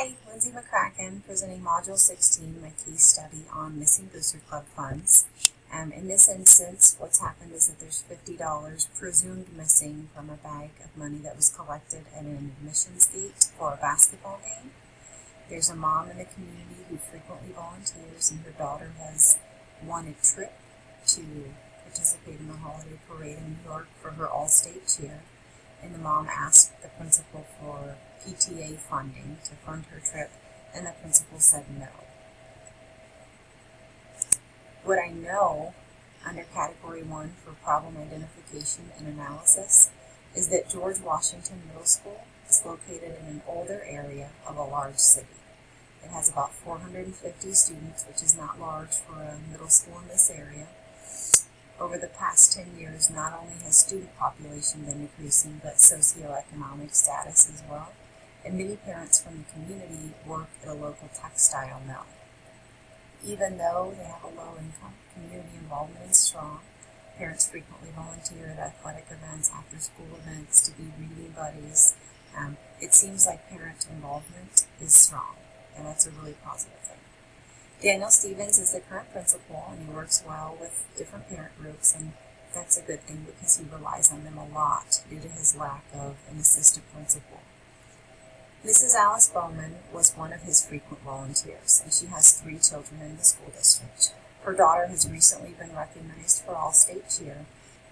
Hi, Lindsay McCracken, presenting Module 16, my case study on missing Booster Club funds. In this instance, what's happened is that there's $50 presumed missing from a bag of money that was collected at an admissions gate for a basketball game. There's a mom in the community who frequently volunteers, and her daughter has won a trip to participate in the holiday parade in New York for her all-state cheer. And the mom asked the principal for PTA funding to fund her trip, and the principal said no. What I know under Category 1 for problem identification and analysis is that George Washington Middle School is located in an older area of a large city. It has about 450 students, which is not large for a middle school in this area. Over the past 10 years, not only has student population been increasing, but socioeconomic status as well. And many parents from the community work at a local textile mill. Even though they have a low income, community involvement is strong. Parents frequently volunteer at athletic events, after school events, to be reading buddies. It seems like parent involvement is strong, and that's a really positive thing. Daniel Stevens is the current principal, and he works well with different parent groups, and that's a good thing because he relies on them a lot due to his lack of an assistant principal. Mrs. Alice Bowman was one of his frequent volunteers, and she has 3 children in the school district. Her daughter has recently been recognized for all-state cheer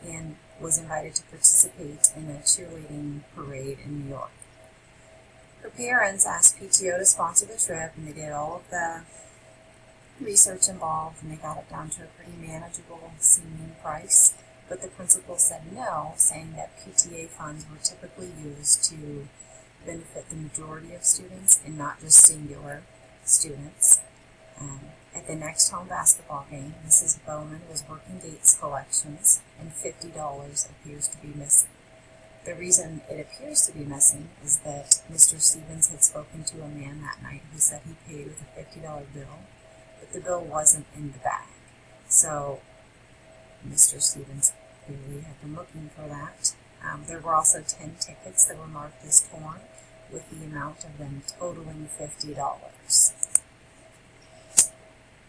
and was invited to participate in a cheerleading parade in New York. Her parents asked PTO to sponsor the trip, and they did all of the research involved, and they got it down to a pretty manageable seeming price, but the principal said no, saying that PTA funds were typically used to benefit the majority of students and not just singular students. At the next home basketball game, Mrs. Bowman was working gates collections, and $50 appears to be missing. The reason it appears to be missing is that Mr. Stevens had spoken to a man that night who said he paid with a $50 bill, but the bill wasn't in the bag. So Mr. Stevens clearly had been looking for that. There were also 10 tickets that were marked as torn, with the amount of them totaling $50.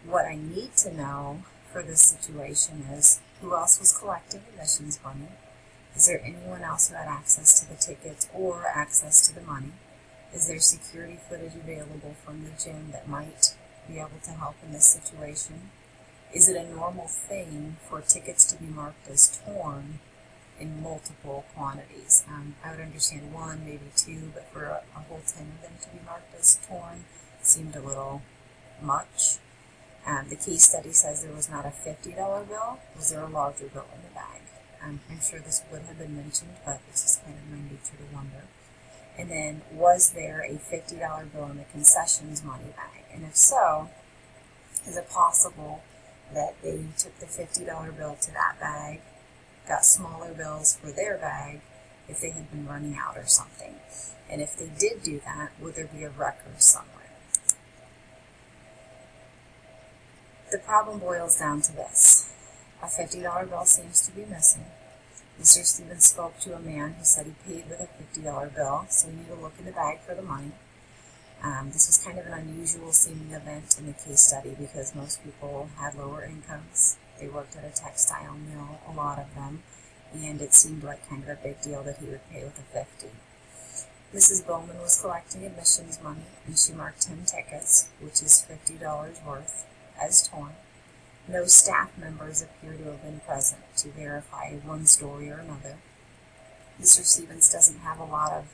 What I need to know for this situation is who else was collecting admissions money. Is there anyone else who had access to the tickets or access to the money? Is there security footage available from the gym that might be able to help in this situation? Is it a normal thing for tickets to be marked as torn in multiple quantities? I would understand 1, maybe 2, but for a whole 10 of them to be marked as torn seemed a little much. The case study says there was not a $50 bill. Was there a larger bill in the bag? I'm sure this would have been mentioned, but it's just kind of my nature to wonder. And then, was there a $50 bill in the concessions money bag? And if so, is it possible that they took the $50 bill to that bag, got smaller bills for their bag if they had been running out or something? And if they did do that, would there be a record somewhere? The problem boils down to this. A $50 bill seems to be missing. Mr. Stevens spoke to a man who said he paid with a $50 bill, so we need to look in the bag for the money. This was kind of an unusual seeming event in the case study because most people had lower incomes. They worked at a textile mill, a lot of them, and it seemed like kind of a big deal that he would pay with a $50. Mrs. Bowman was collecting admissions money, and she marked 10 tickets, which is $50 worth, as torn. No staff members appear to have been present to verify one story or another. Mr. Stevens doesn't have a lot of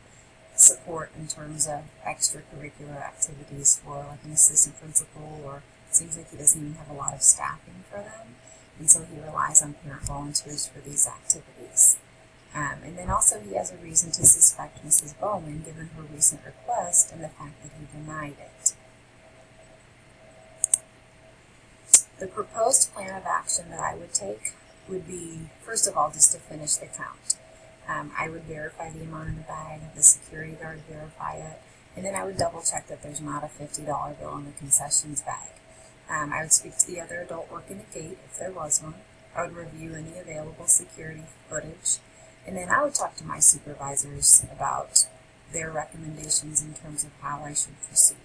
support in terms of extracurricular activities for like an assistant principal, or it seems like he doesn't even have a lot of staffing for them, and so he relies on parent volunteers for these activities. And then also he has a reason to suspect Mrs. Bowman given her recent request and the fact that he denied it. The proposed plan of action that I would take would be, first of all, just to finish the count. I would verify the amount in the bag, have the security guard verify it, and then I would double check that there's not a $50 bill in the concessions bag. I would speak to the other adult working the gate if there was one. I would review any available security footage, and then I would talk to my supervisors about their recommendations in terms of how I should proceed.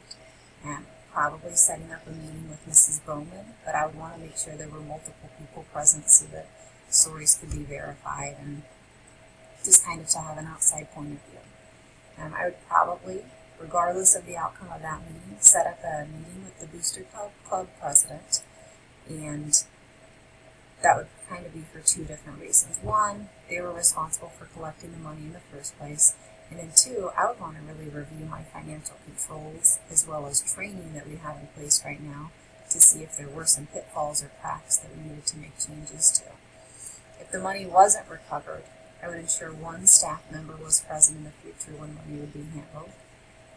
And probably setting up a meeting with Mrs. Bowman, but I would want to make sure there were multiple people present so that stories could be verified and just kind of to have an outside point of view. I would probably, regardless of the outcome of that meeting, set up a meeting with the Booster Club president, and that would kind of be for two different reasons. One, they were responsible for collecting the money in the first place, and then two, I would want to really review my financial controls as well as training that we have in place right now to see if there were some pitfalls or cracks that we needed to make changes to. If the money wasn't recovered, I would ensure one staff member was present in the future when money would be handled.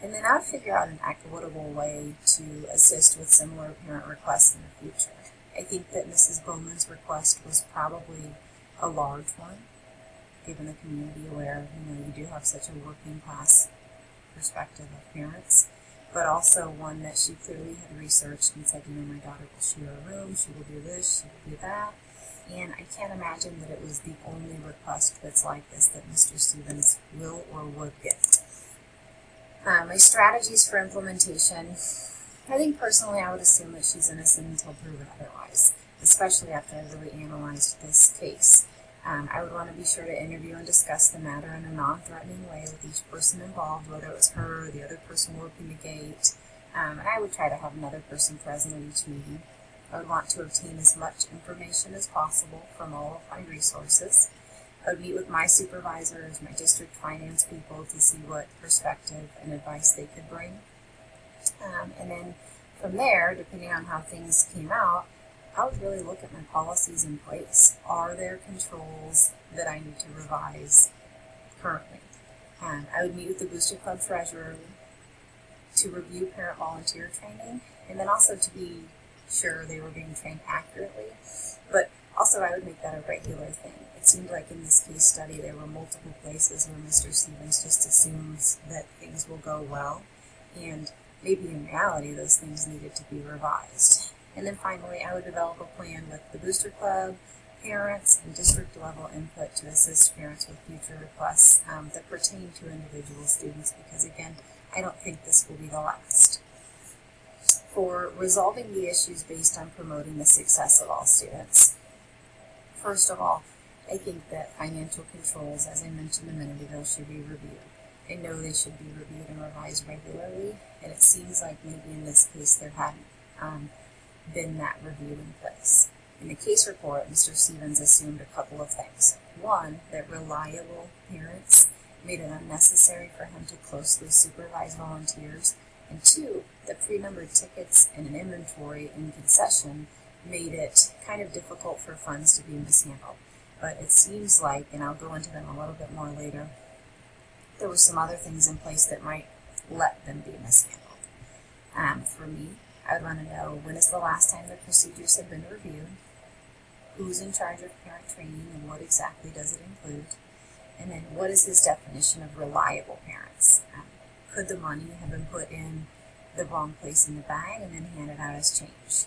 And then I would figure out an equitable way to assist with similar parent requests in the future. I think that Mrs. Bowman's request was probably a large one, given the community where, you do have such a working class perspective of parents, but also one that she clearly had researched and said, my daughter will share a room, she will do this, she will do that. And I can't imagine that it was the only request that's like this that Mr. Stevens will or would get. My strategies for implementation, I think personally I would assume that she's innocent until proven otherwise, especially after I really analyzed this case. I would want to be sure to interview and discuss the matter in a non-threatening way with each person involved, whether it was her or the other person working the gate, and I would try to have another person present at each meeting. I would want to obtain as much information as possible from all of my resources. I would meet with my supervisors, my district finance people to see what perspective and advice they could bring. And then from there, depending on how things came out, I would really look at my policies in place. Are there controls that I need to revise currently? I would meet with the Booster Club treasurer to review parent volunteer training, and then also to be sure they were being trained accurately. But also I would make that a regular thing. It seemed like in this case study there were multiple places where Mr. Stevens just assumes that things will go well, and maybe in reality those things needed to be revised. And then finally, I would develop a plan with the Booster Club, parents, and district level input to assist parents with future requests that pertain to individual students, because again, I don't think this will be the last. For resolving the issues based on promoting the success of all students. First of all, I think that financial controls, as I mentioned a minute ago, should be reviewed. I know they should be reviewed and revised regularly, and it seems like maybe in this case there hadn't been that review in place. In the case report, Mr. Stevens assumed a couple of things. One, that reliable parents made it unnecessary for him to closely supervise volunteers, and two, that pre-numbered tickets and an inventory in concession made it kind of difficult for funds to be mishandled. But it seems like, and I'll go into them a little bit more later, there were some other things in place that might let them be mishandled. For me, I would want to know, when is the last time the procedures have been reviewed? Who's in charge of parent training and what exactly does it include? And then what is his definition of reliable parents? Could the money have been put in the wrong place in the bag and then handed out as change?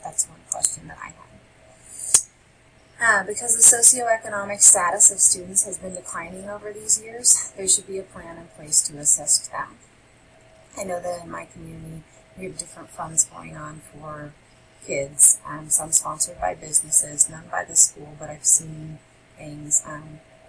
That's one question that I had. Because the socioeconomic status of students has been declining over these years, there should be a plan in place to assist them. I know that in my community, we have different funds going on for kids, some sponsored by businesses, none by the school, but I've seen things.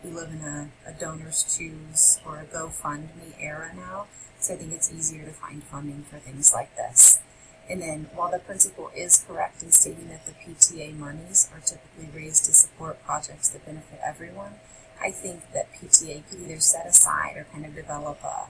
We live in a Donors Choose or a GoFundMe era now, so I think it's easier to find funding for things like this. And then, while the principal is correct in stating that the PTA monies are typically raised to support projects that benefit everyone, I think that PTA could either set aside or kind of develop a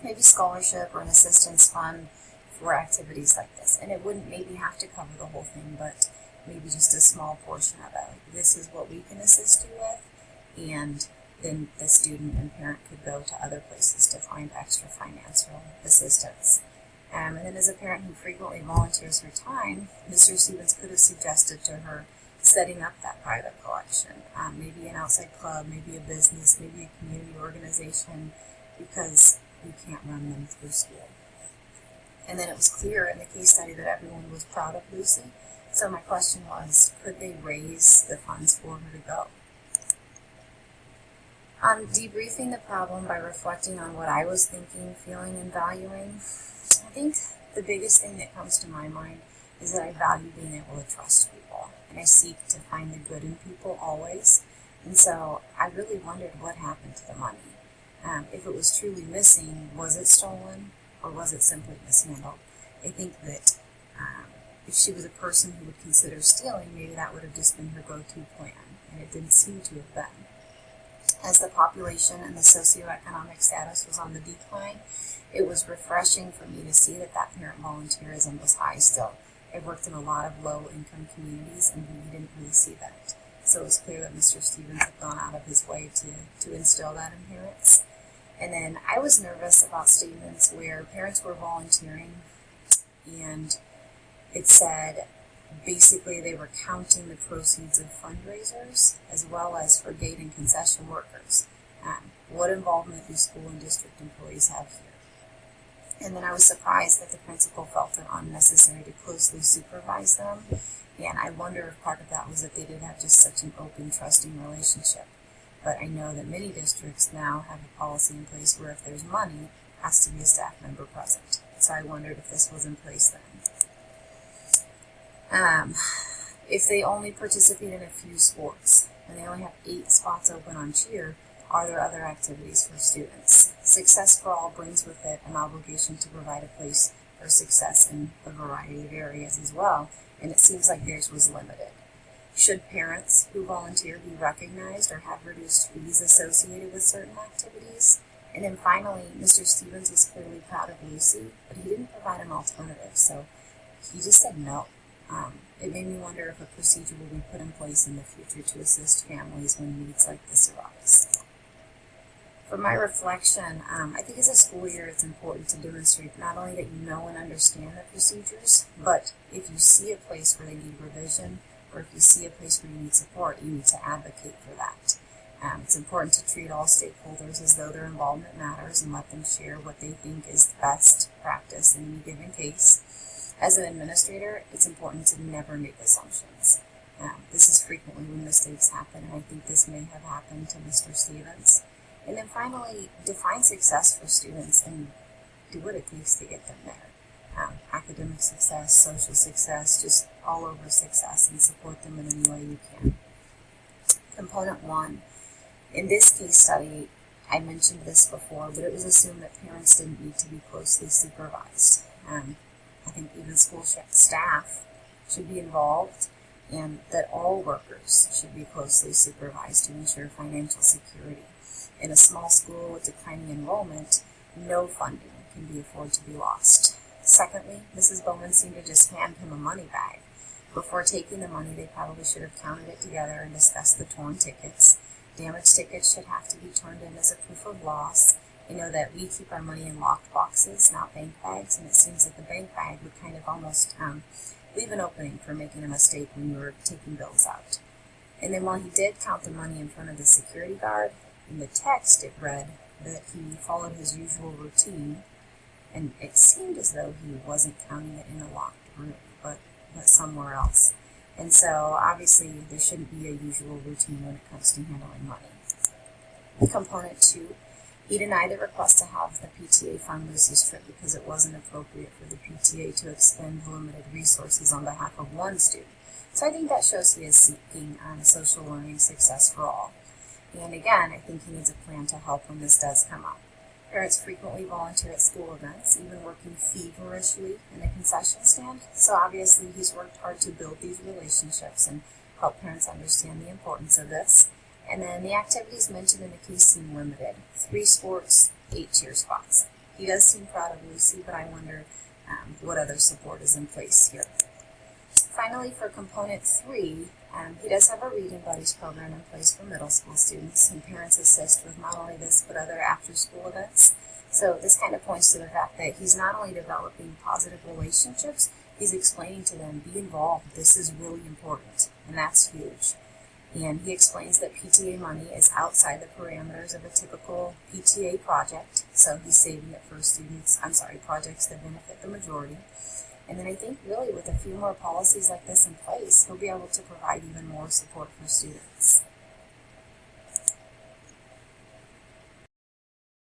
maybe scholarship or an assistance fund for activities like this. And it wouldn't maybe have to cover the whole thing, but maybe just a small portion of it. Like, this is what we can assist you with, and then the student and parent could go to other places to find extra financial assistance. And then as a parent who frequently volunteers her time, Mr. Stevens could have suggested to her setting up that private collection, maybe an outside club, maybe a business, maybe a community organization, because we can't run them through school. And then it was clear in the case study that everyone was proud of Lucy. So my question was, could they raise the funds for her to go? On debriefing the problem by reflecting on what I was thinking, feeling, and valuing, I think the biggest thing that comes to my mind is that I value being able to trust people, and I seek to find the good in people always. And so I really wondered what happened to the money. If it was truly missing, was it stolen, or was it simply mishandled? I think that if she was a person who would consider stealing, maybe that would have just been her go-to plan, and it didn't seem to have been. As the population and the socioeconomic status was on the decline, it was refreshing for me to see that parent volunteerism was high still. I've worked in a lot of low-income communities, and we didn't really see that. So it was clear that Mr. Stevens had gone out of his way to instill that in parents. And then I was nervous about statements where parents were volunteering, and it said basically they were counting the proceeds of fundraisers as well as for gate and concession workers. What involvement do school and district employees have here? And then I was surprised that the principal felt it unnecessary to closely supervise them. And I wonder if part of that was that they did have just such an open, trusting relationship. But I know that many districts now have a policy in place where if there's money, it has to be a staff member present. So I wondered if this was in place then. If they only participate in a few sports and they only have 8 spots open on cheer, are there other activities for students? Success for All brings with it an obligation to provide a place for success in a variety of areas as well, and it seems like theirs was limited. Should parents who volunteer be recognized or have reduced fees associated with certain activities? And then finally, Mr. Stevens was clearly proud of Lucy, but he didn't provide an alternative, so he just said no. It made me wonder if a procedure will be put in place in the future to assist families when needs like this arise. For my reflection, I think as a school year it's important to demonstrate not only that you know and understand the procedures, but if you see a place where they need revision, or if you see a place where you need support, you need to advocate for that. It's important to treat all stakeholders as though their involvement matters and let them share what they think is the best practice in any given case. As an administrator, it's important to never make assumptions. This is frequently when mistakes happen, and I think this may have happened to Mr. Stevens. And then finally, define success for students and do what it takes to get them there. Academic success, social success, just all over success, and support them in any way you can. Component 1. In this case study, I mentioned this before, but it was assumed that parents didn't need to be closely supervised. I think even school staff should be involved, and that all workers should be closely supervised to ensure financial security. In a small school with declining enrollment, no funding can be afforded to be lost. Secondly, Mrs. Bowman seemed to just hand him a money bag. Before taking the money, they probably should have counted it together and discussed the torn tickets. Damaged tickets should have to be turned in as a proof of loss. I know that we keep our money in locked boxes, not bank bags, and it seems that the bank bag would kind of almost leave an opening for making a mistake when you were taking bills out. And then while he did count the money in front of the security guard, in the text it read that he followed his usual routine, and it seemed as though he wasn't counting it in a locked room, but somewhere else. And so obviously there shouldn't be a usual routine when it comes to handling money. Component 2. He denied the request to have the PTA fund Lucy's trip because it wasn't appropriate for the PTA to expend limited resources on behalf of one student. So I think that shows he is seeking social learning success for all. And again, I think he needs a plan to help when this does come up. Parents frequently volunteer at school events, even working feverishly in a concession stand. So obviously he's worked hard to build these relationships and help parents understand the importance of this. And then the activities mentioned in the case seem limited. 3 sports, 8 cheer spots. He does seem proud of Lucy, but I wonder what other support is in place here. Finally, for component 3, he does have a Reading Buddies program in place for middle school students, and parents assist with not only this, but other after-school events. So this kind of points to the fact that he's not only developing positive relationships, he's explaining to them, be involved, this is really important, and that's huge. And he explains that PTA money is outside the parameters of a typical PTA project, so he's saving it for projects that benefit the majority. And then I think really with a few more policies like this in place, he'll be able to provide even more support for students.